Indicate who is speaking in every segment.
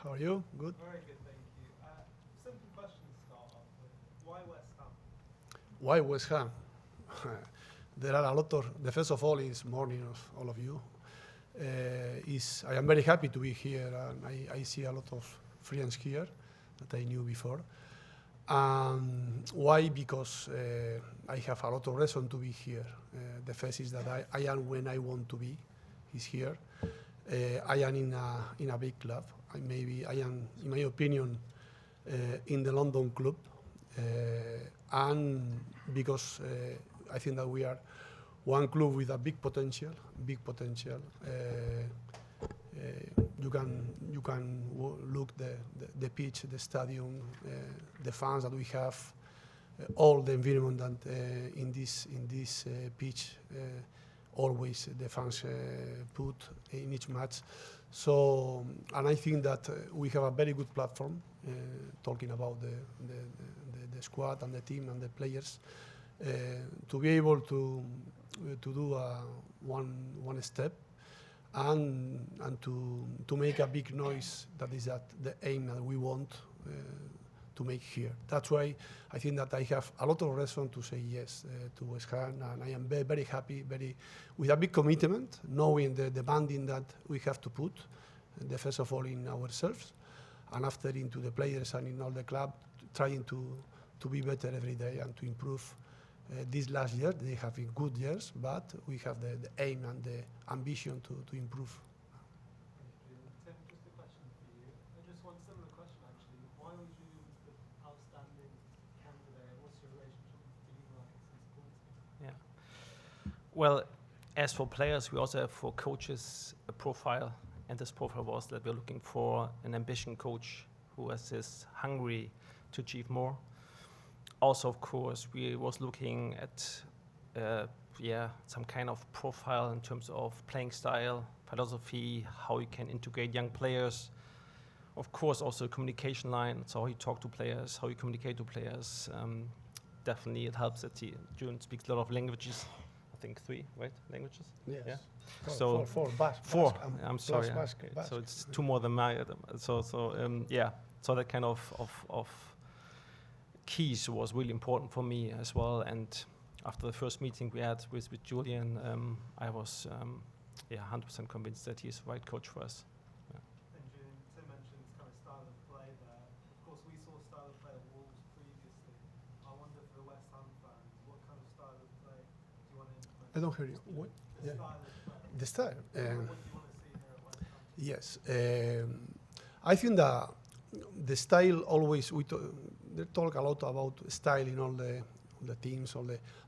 Speaker 1: How are you? Good.
Speaker 2: Very good, thank you. Simple question to start off with. Why West Ham?
Speaker 1: Why West Ham? There are a lot of. The first of all is morning of all of you. I am very happy to be here, and I see a lot of friends here that I knew before. Why? Because I have a lot of reason to be here. The first is that I am when I want to be. Is here. I am in a big club. I am, in my opinion, in the London club, and because I think that we are one club with a big potential. You can look the pitch, the stadium, the fans that we have, all the environment that in this pitch. Always the fans put in each match. So, and I think that we have a very good platform, talking about the squad and the team and the players, to be able to do one step and to make a big noise. That is the aim that we want to make here. That's why I think that I have a lot of reason to say yes to West Ham, and I am very, very happy, with a big commitment, knowing the demanding that we have to put, the first of all in ourselves, and after into the players and in all the club, trying to be better every day and to improve. This last year, they have been good years, but we have the aim and the ambition to improve.
Speaker 2: Tim, just a question for you. Just one similar question, actually. Why was you the outstanding candidate? What's your relationship with the team like since appointed?
Speaker 3: Yeah. Well, as for players, we also have for coaches a profile, and this profile was that we're looking for an ambition coach who is hungry to achieve more. Also, of course, we was looking at some kind of profile in terms of playing style, philosophy, how you can integrate young players. Of course, also communication line, so how you talk to players, how you communicate to players. Definitely, it helps that Julen speaks a lot of languages. I think 3, right? Languages?
Speaker 1: Yes.
Speaker 3: Yeah.
Speaker 1: Four.
Speaker 3: Four. I'm sorry.
Speaker 1: Basque.
Speaker 3: So it's 2 more than my. So that kind of keys was really important for me as well. And after the first meeting we had with Julen, I was 100% convinced that he's the right coach for us.
Speaker 2: And Tim mentioned kind of style of play there. Of course, we saw style of play at Wolves previously. I wonder for the West Ham fans, what kind of style of play do you want to implement?
Speaker 1: I don't hear you. What?
Speaker 2: The style of play.
Speaker 1: The style.
Speaker 2: What do you want to see here at West Ham?
Speaker 1: Yes, I think that the style always they talk a lot about style in all the teams, all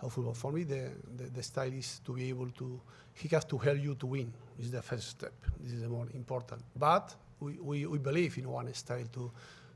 Speaker 1: football. For me, the style is to be able to. He has to help you to win. This is the first step. This is the more important. But we believe in one style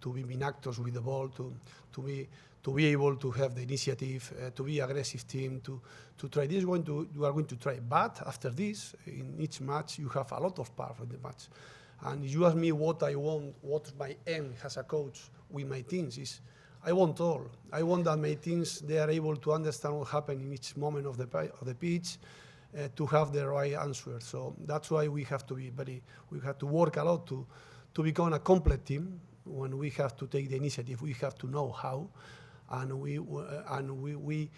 Speaker 1: to be actors with the ball, to be able to have the initiative, to be aggressive team, to try. You are going to try. But after this, in each match, you have a lot of part of the match. And if you ask me what I want, what my aim as a coach with my teams is, I want all. I want that my teams, they are able to understand what happened in each moment of the pitch, to have the right answer. So that's why we have to we have to work a lot to become a complete team. When we have to take the initiative, we have to know how, and we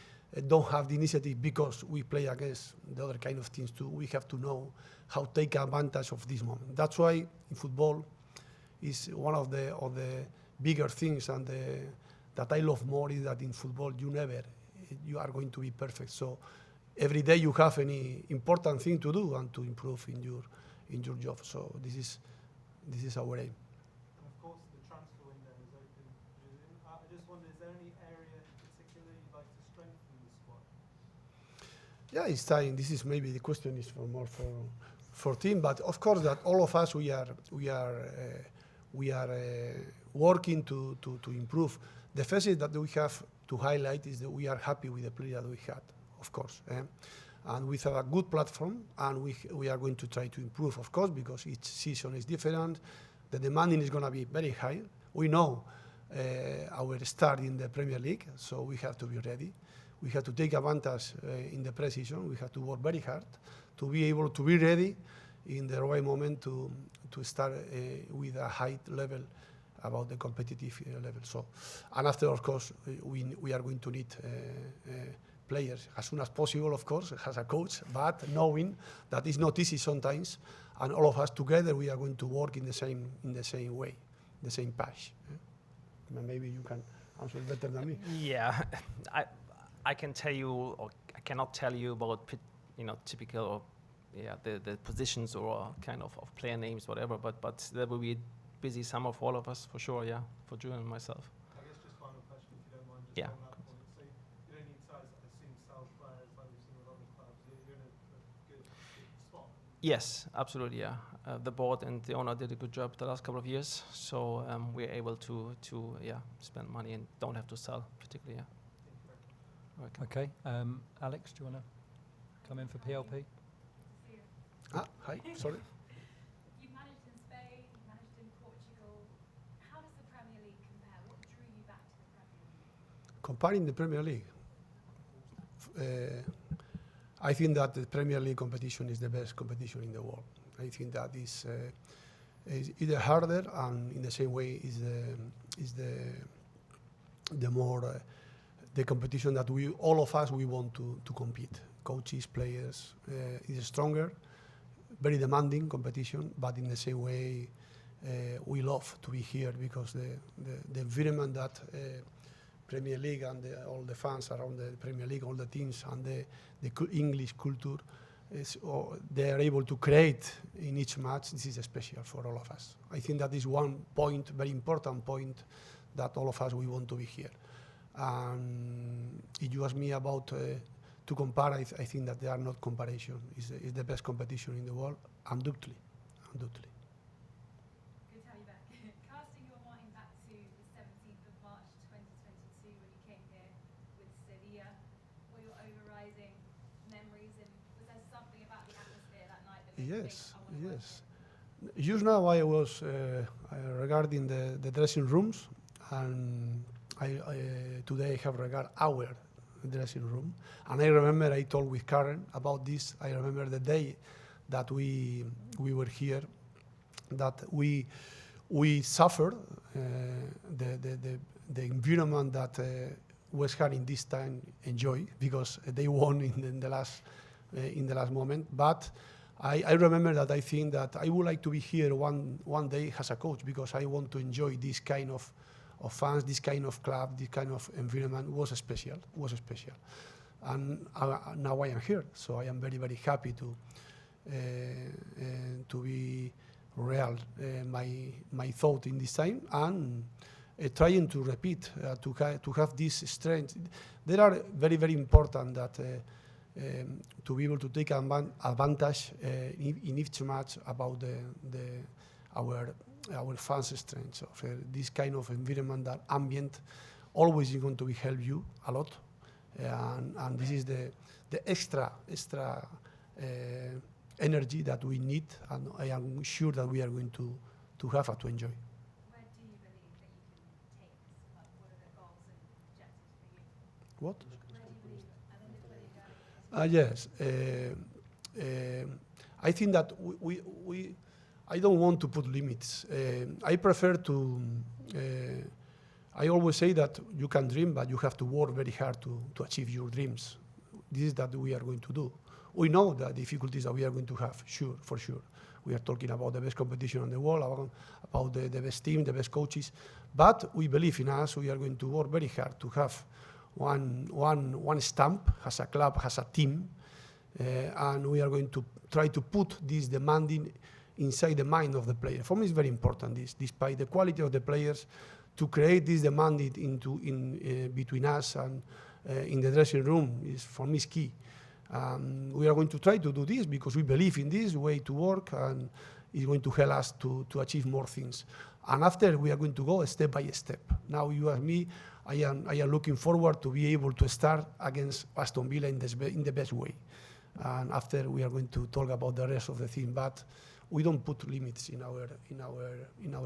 Speaker 1: don't have the initiative because we play against the other kind of teams too. We have to know how to take advantage of this moment. That's why in football is one of the bigger things, and that I love more is that in football you are going to be perfect. So every day you have any important thing to do and to improve in your job. So this is our aim.
Speaker 2: And of course, the transfer window is open. I just wonder, is there any area in particular you'd like to strengthen the squad?
Speaker 1: Yeah, it's time. This is maybe the question is more for team, but of course that all of us we are working to improve. The first is that we have to highlight is that we are happy with the player that we had, of course, and we have a good platform, and we are going to try to improve, of course, because each season is different. The demanding is going to be very high. We know our start in the Premier League, so we have to be ready. We have to take advantage in the pre-season. We have to work very hard to be able to be ready in the right moment to start with a high level about the competitive level. So, and after, of course, we are going to need players as soon as possible, of course, as a coach, but knowing that it's not easy sometimes, and all of us together we are going to work in the same way, the same path. Maybe you can answer better than me.
Speaker 3: Yeah, I can tell you, or I cannot tell you about typical, or the positions or kind of player names, whatever. But there will be a busy summer for all of us, for sure. Yeah, for Julen and myself.
Speaker 2: I guess just final question, if you don't mind, just
Speaker 3: Yeah.
Speaker 2: on that point. So you don't need size, I assume, sales players like we've seen with other clubs. You're in a good spot.
Speaker 3: Yes, absolutely. Yeah, the board and the owner did a good job the last couple of years, so we're able to spend money and don't have to sell particularly. Yeah.
Speaker 4: Okay, Alex, do you want to come in for PLP?
Speaker 1: Hi, sorry.
Speaker 5: You've managed in Spain, you've managed in Portugal. How does the Premier League compare? What drew you back to the Premier League?
Speaker 1: Comparing the Premier League, I think that the Premier League competition is the best competition in the world. I think that is either harder, and in the same way is the more the competition that all of us want to compete. Coaches, players, is stronger, very demanding competition, but in the same way we love to be here because the environment that Premier League and all the fans around the Premier League, all the teams and the English culture, they are able to create in each match. This is special for all of us. I think that is one point, very important point, that all of us we want to be here. If you ask me about to compare, I think that they are not comparison. It's the best competition in the world, undoubtedly.
Speaker 5: Good to have you back. Casting your mind back to the 17th of March 2022 when you came here with Sevilla, were your overriding memories, and was there something about the atmosphere that night that made you think, I want to work here?
Speaker 1: Just now I was regarding the dressing rooms, and today I have regard our dressing room. And I remember I talked with Karen about this. I remember the day that we were here, that we suffered the environment that West Ham in this time enjoy, because they won in the last moment. But I remember that I think that I would like to be here one day as a coach, because I want to enjoy this kind of fans, this kind of club, this kind of environment was special. And now I am here, so I am very, very happy to be real my thought in this time, and trying to repeat, to have this strength. There are very, very important that to be able to take advantage in each match about our fans' strength. So this kind of environment, that ambient, always is going to help you a lot, and this is the extra energy that we need, and I am sure that we are going to have and to enjoy.
Speaker 5: Where do you believe that you can take this club? What are the goals and objectives for you?
Speaker 1: What?
Speaker 5: Where do you believe, I think it's where you're going.
Speaker 1: Yes. I think that I don't want to put limits. I prefer to. I always say that you can dream, but you have to work very hard to achieve your dreams. This is that we are going to do. We know the difficulties that we are going to have, for sure. We are talking about the best competition in the world, about the best team, the best coaches. But we believe in us. We are going to work very hard to have one stamp as a club, as a team, and we are going to try to put this demanding inside the mind of the player. For me, it's very important, this, despite the quality of the players, to create this demand in between us and in the dressing room is, for me, is key. We are going to try to do this because we believe in this way to work, and it's going to help us to achieve more things. And after, we are going to go step by step. Now, you and me, I am looking forward to be able to start against Aston Villa in the best way. And after, we are going to talk about the rest of the thing. But we don't put limits in our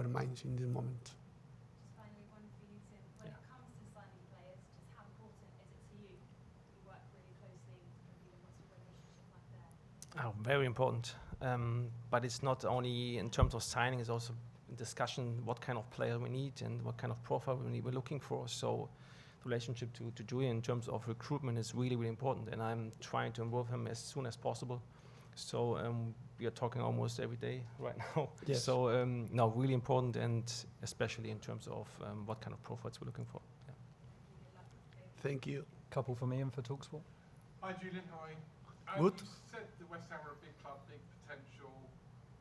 Speaker 1: minds in this moment.
Speaker 5: Just finally, one for you, Tim. When it comes to signing players, just how important is it to you? You work really closely with Villa. What's your relationship like there?
Speaker 3: Oh, very important. But it's not only in terms of signing; it's also in discussion what kind of player we need and what kind of profile we're looking for. So, the relationship to Julen in terms of recruitment is really, really important, and I'm trying to involve him as soon as possible. So we are talking almost every day right now.
Speaker 1: Yes.
Speaker 3: So no, really important, and especially in terms of what kind of profiles we're looking for. Yeah.
Speaker 1: Thank you.
Speaker 4: Couple from Ian for Talksport.
Speaker 6: Hi Julen, how are you?
Speaker 1: Good.
Speaker 6: You said the West Ham are a big club, big potential,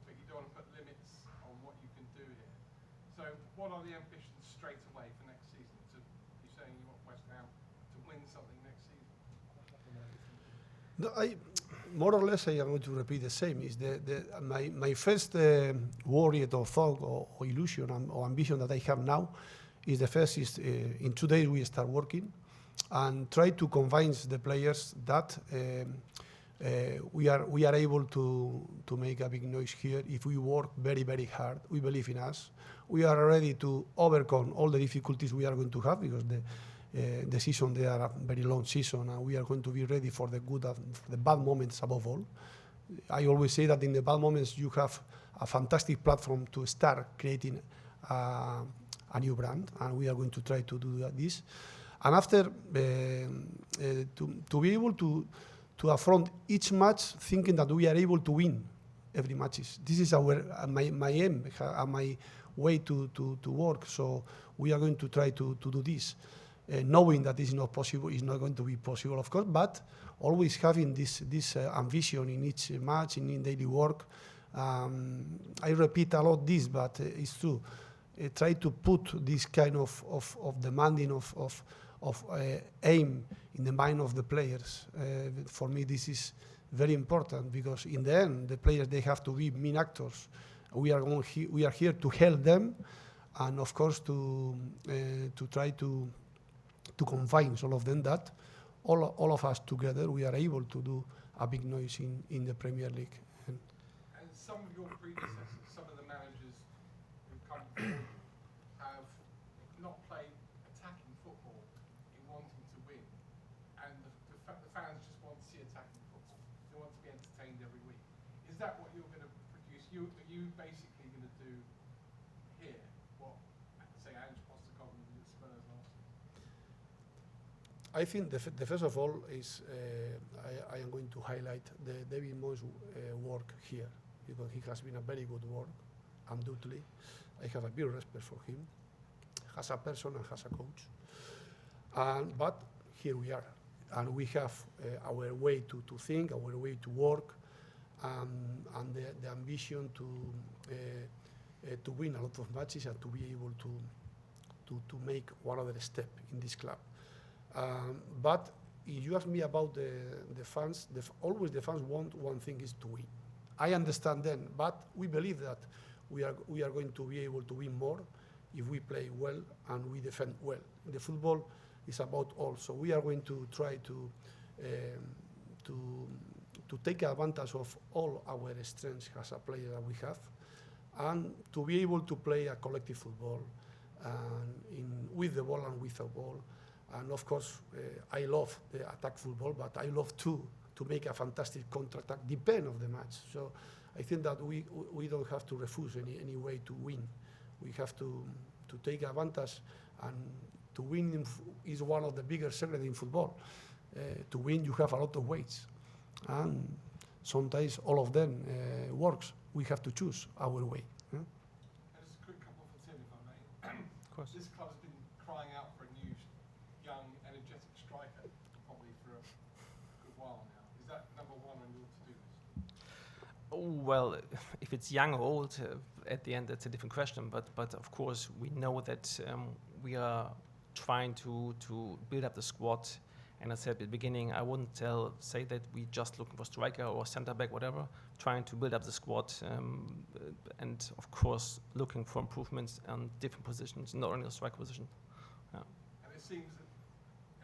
Speaker 6: but you don't want to put limits on what you can do here. So what are the ambitions straight away for next season? You're saying you want West Ham to win something next season?
Speaker 1: No, more or less, I am going to repeat the same. Is my first worry or thought or illusion or ambition that I have now is the first is in 2 days we start working and try to convince the players that we are able to make a big noise here if we work very, very hard. We believe in us. We are ready to overcome all the difficulties we are going to have because the season, they are a very long season, and we are going to be ready for the good and the bad moments above all. I always say that in the bad moments you have a fantastic platform to start creating a new brand, and we are going to try to do this. And after, to be able to affront each match thinking that we are able to win every match. This is my aim, my way to work. So we are going to try to do this. Knowing that is not possible, is not going to be possible, of course, but always having this ambition in each match, in daily work. I repeat a lot this, but it's true. Try to put this kind of demanding of aim in the mind of the players. For me, this is very important because in the end, the players, they have to be main actors. We are here to help them, and of course to try to convince all of them that all of us together we are able to do a big noise in the Premier League.
Speaker 6: And some of your predecessors, some of the managers who come forward have not played attacking football in wanting to win, and the fans just want to see attacking football. They want to be entertained every week. Is that what you're going to produce? Are you basically going to do here what, say, Ange Postecoglou did at Spurs last year?
Speaker 1: I think the first of all is I am going to highlight the David Moyes' work here because he has been a very good work, undoubtedly. I have a big respect for him as a person and as a coach. But here we are, and we have our way to think, our way to work, and the ambition to win a lot of matches and to be able to make one other step in this club. But if you ask me about the fans, always the fans want one thing is to win. I understand then, but we believe that we are going to be able to win more if we play well and we defend well. The football is about all, so we are going to try to take advantage of all our strengths as a player that we have, and to be able to play a collective football with the ball and without ball. And of course, I love the attack football, but I love too to make a fantastic counter-attack, depend of the match. So I think that we don't have to refuse any way to win. We have to take advantage, and to win is one of the bigger secrets in football. To win, you have a lot of ways, and sometimes all of them works. We have to choose our way.
Speaker 6: And just a quick couple for Tim, if I may.
Speaker 3: Of course.
Speaker 6: This club's been crying out for a new, young, energetic striker probably for a good while now. Is that number one on your to-do list?
Speaker 3: Oh, well, if it's young or old, at the end that's a different question. But of course we know that we are trying to build up the squad. And I said at the beginning, I wouldn't say that we just looking for striker or centre back, whatever. Trying to build up the squad, and of course looking for improvements on different positions, not only the striker position. Yeah.
Speaker 6: And it seems that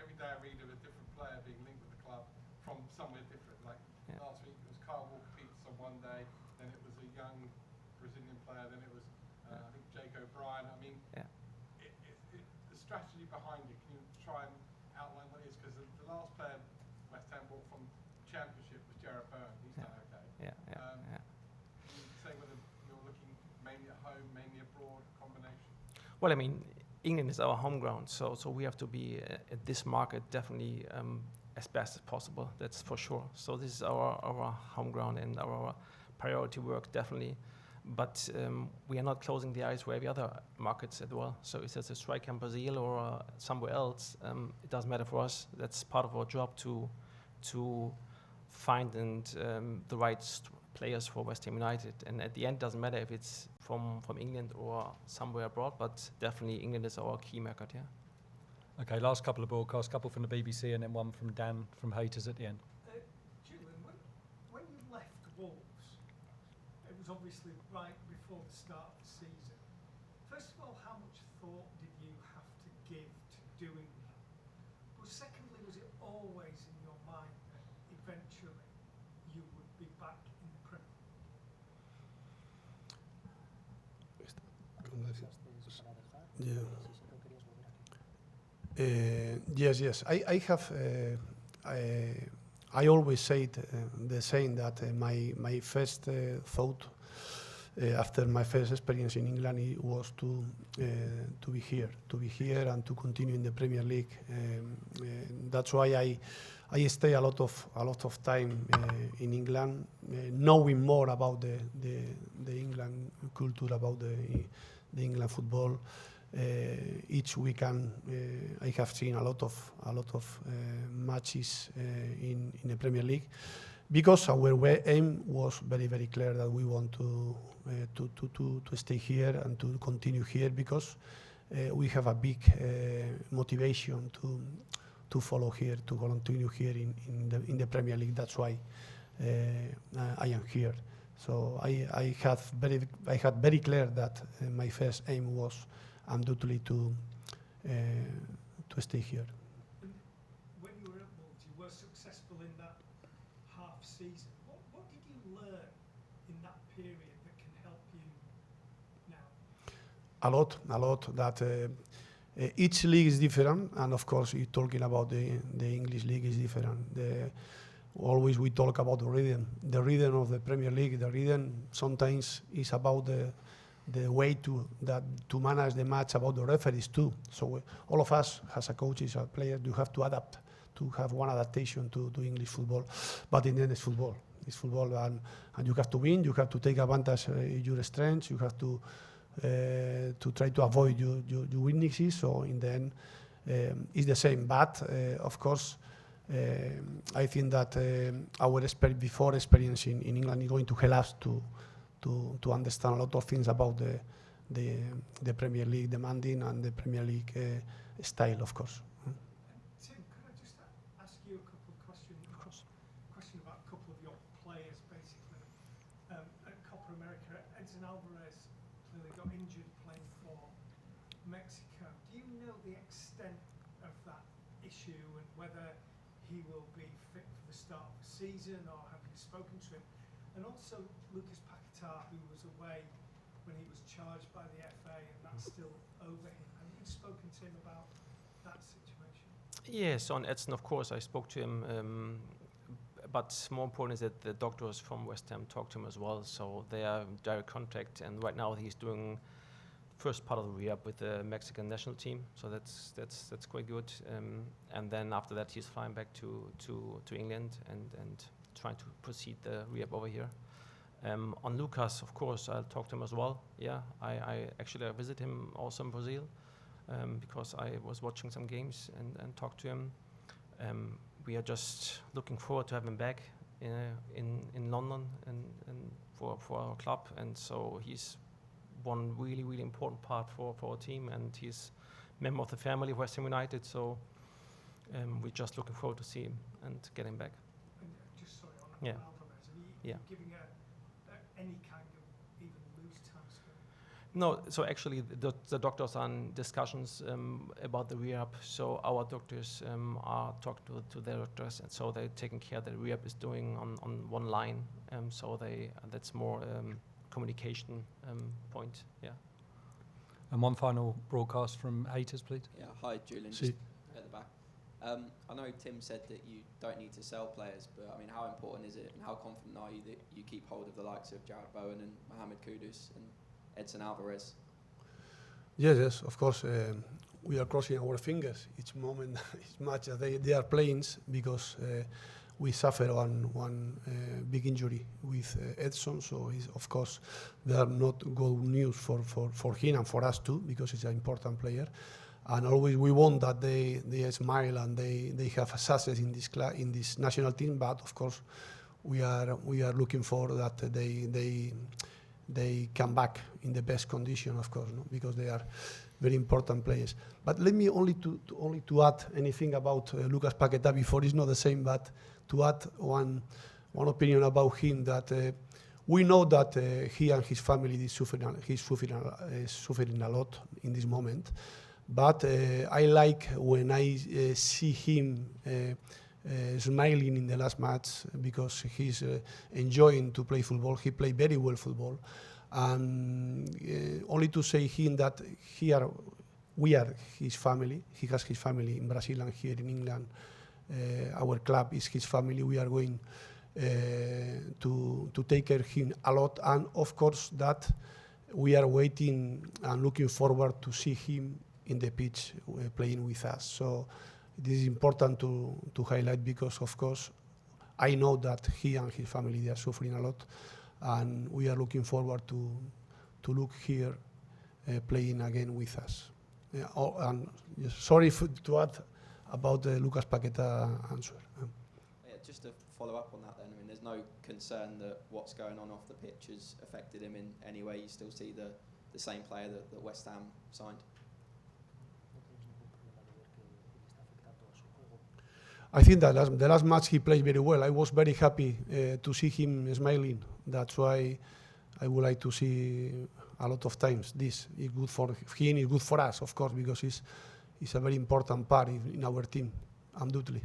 Speaker 6: every day I read of a different player being linked with the club from somewhere different. Like last week it was Kyle Walker-Peters on one day, then it was a young Brazilian player, then it was I think Jake O'Brien. I mean, the strategy behind it, can you try and outline what it is? Because the last player West Ham bought from Championship was Jarrett Byrne. He's done okay.
Speaker 3: Well, I mean, England is our home ground, so we have to be at this market definitely as best as possible. That's for sure. So this is our home ground and our priority work definitely. But we are not closing the eyes for every other markets as well. So if there's a striker in Brazil or somewhere else, it doesn't matter for us. That's part of our job to find the right players for West Ham United. And at the end, it doesn't matter if it's from England or somewhere abroad, but definitely England is our key market, yeah.
Speaker 4: Okay, last couple of broadcasts, couple from the BBC and then one from Dan from Haters at the end.
Speaker 2: Julen, when you left Wolves, it was obviously right before the start of the season. First of all, how much thought did you have to give to doing that? But secondly, was it always in your mind that eventually you would be back in the Premier
Speaker 1: Yeah. Yes. I have. I always say the same that my first thought after my first experience in England it was to be here and to continue in the Premier League. That's why I stay a lot of time in England, knowing more about the England culture, about the England football. Each weekend, I have seen a lot of matches in the Premier League, because our aim was very clear that we want to stay here and to continue here, because we have a big motivation to follow here, to continue here in the Premier League. That's why I am here. So I had very clear that my first aim was undoubtedly to stay here.
Speaker 2: And when you were at Wolves, you were successful in that half season. What did you learn in that period that can help you now?
Speaker 1: A lot. That each league is different, and of course, you're talking about the English league is different. Always we talk about the rhythm of the Premier League. The rhythm sometimes is about the way to manage the match, about the referees too. So all of us, as a coaches, as players, you have to adapt, to have one adaptation to English football. But in the end, it's football. It's football, and you have to win. You have to take advantage of your strengths. You have to try to avoid your weaknesses. So in the end, it's the same. But of course, I think that our experience in England is going to help us to understand a lot of things about the Premier League demanding and the Premier League style, of course.
Speaker 2: Tim, could I just ask you a couple of questions? Of course. Question about a couple of your players, basically. At Copa America, Edson Alvarez clearly got injured playing for Mexico. Do you know the extent of that issue and whether he will be fit for the start of the season, or have you spoken to him? And also Lucas Paquetá, who was away when he was charged by the FA, and that's still over him. Have you spoken to him about that situation?
Speaker 3: Yes, on Edson, of course, I spoke to him. But more important is that the doctors from West Ham talked to him as well, so they are in direct contact. And right now he's doing first part of the rehab with the Mexican national team, so that's quite good. And then after that, he's flying back to England and trying to proceed the rehab over here. On Lucas, of course, I'll talk to him as well. Yeah, I actually visit him also in Brazil because I was watching some games and talked to him. We are just looking forward to have him back in London and for our club, and so he's one really important part for our team, and he's a member of the family of West Ham United. So we're just looking forward to see him and get him back.
Speaker 2: And just sorry, on
Speaker 3: Yeah.
Speaker 2: Alvarez, are you giving any kind of even loose timescale?
Speaker 3: No, so actually the doctors are in discussions about the rehab. So our doctors are talking to their doctors, and so they're taking care that the rehab is doing on one line. So that's more communication point. Yeah.
Speaker 4: And one final broadcast from Haters, please.
Speaker 7: Yeah, hi Julen,
Speaker 1: Si.
Speaker 7: just at the back. I know Tim said that you don't need to sell players, but I mean, how important is it, and how confident are you that you keep hold of the likes of Jared Bowen and Mohamed Kudus and Edson Alvarez?
Speaker 1: Yes, of course. We are crossing our fingers each moment, each match that they are playing, because we suffer one big injury with Edson. So of course, they are not good news for him and for us too, because he's an important player. And always we want that they smile and they have a success in this national team. But of course, we are looking for that they come back in the best condition, of course, no? Because they are very important players. But let me only to add anything about Lucas Paquetá before it's not the same, but to add one opinion about him, that we know that he and his family is suffering a lot in this moment. But I like when I see him smiling in the last match, because he's enjoying to play football. He played very well football. And only to say him that here we are his family. He has his family in Brazil and here in England. Our club is his family. We are going to take care of him a lot. And of course that we are waiting and looking forward to see him in the pitch playing with us. So this is important to highlight, because of course I know that he and his family, they are suffering a lot, and we are looking forward to look here playing again with us. Yeah, and sorry to add about the Lucas Paquetá answer.
Speaker 7: Yeah, just to follow up on that then, I mean, there's no concern that what's going on off the pitch has affected him in any way. You still see the same player that West Ham signed?
Speaker 1: I think that the last match he played very well. I was very happy to see him smiling. That's why I would like to see a lot of times this. It's good for him, it's good for us, of course, because he's a very important part in our team, undoubtedly.